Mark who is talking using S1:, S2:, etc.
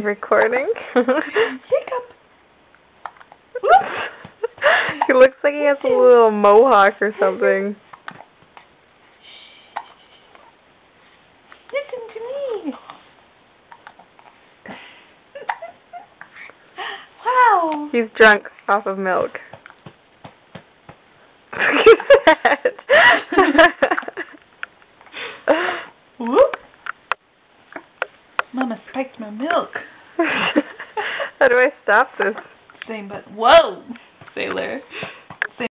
S1: Recording?
S2: Hiccup!
S1: He looks like he has a little mohawk or something.
S2: Listen to me! Wow!
S1: He's drunk off of milk. Look at that!
S2: Whoop! Mama spiked my milk.
S1: How do I stop this?
S2: Same but whoa, sailor.